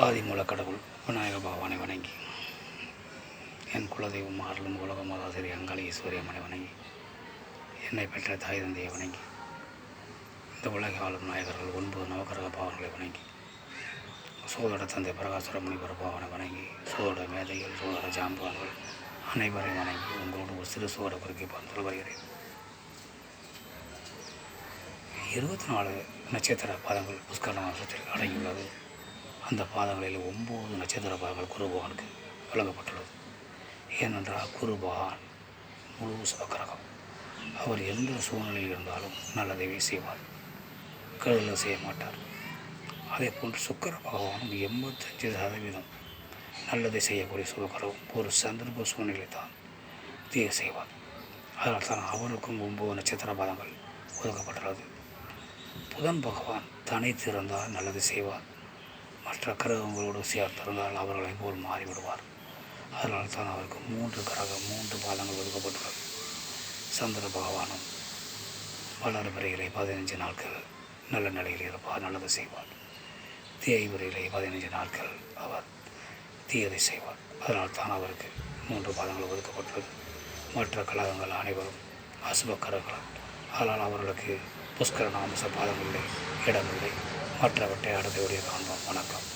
ஆதிமூல கடவுள் விநாயக பகவானை வணங்கி, என் குலதெய்வம் ஆறுலும் உலக மாதாசிரி அங்காளி ஈஸ்வரியம்மனை வணங்கி, என்னை பெற்ற தாய் தந்தையை வணங்கி, இந்த உலக ஆளும் நாயகர்கள் 9 நவகிரக பாவங்களை வணங்கி, சோதர தந்தை பிரகாசுர முனிவர் பாவனை வணங்கி, சோதர மேதைகள் சோதர ஜாம்பவான்கள் அனைவரையும் வணங்கி உங்களோடு ஒரு சிறு சோதர குறுக்கி பார்த்து வருகிறேன். 24 நட்சத்திர பாதங்கள் புஷ்கர மாசத்தில் அடங்கியுள்ளது. அந்த பாதங்களில் 9 நட்சத்திர பாதங்கள் குரு பகவானுக்கு வழங்கப்பட்டுள்ளது. ஏனென்றால் குரு பகவான் முழு சிவக்கிரகம். அவர் எந்த சூழ்நிலையில் இருந்தாலும் நல்லதைவே செய்வார், கெடுதல் செய்ய மாட்டார். அதே போன்று சுக்கிர பகவானும் 85% நல்லதை செய்யக்கூடிய சுபக்கிரகம். ஒரு சந்தர்ப்ப சூழ்நிலை தான் தீய செய்வார். அதனால் தான் அவருக்கும் 9 நட்சத்திர பாதங்கள் ஒதுக்கப்பட்டுள்ளது. புதன் பகவான் தனித்து இருந்தால் நல்லது செய்வார், மற்ற கிரகங்களோடு சேர்த்திருந்தால் அவர்களை போல் மாறிவிடுவார். அதனால் தான் அவருக்கு 3 கிரகம் 3 பாதங்கள் ஒதுக்கப்பட்டுள்ளது. சந்திர பகவானும் வளர்பிறையிலே 15 நாட்கள் நல்ல நிலையில் இருப்பார், நல்லது செய்வார். தேய்பிறையிலே 15 நாட்கள் அவர் தீயதை செய்வார். அதனால் தான் அவருக்கு 3 பாதங்கள் ஒதுக்கப்பட்டுள்ளது. மற்ற கழகங்கள் அனைவரும் அசுப கிரகங்கள். அதனால் அவர்களுக்கு புஷ்கர நாமச பாதங்களிலே இடமில்லை. மற்றவற்றை அடுத்த காண்போம். வணக்கம்.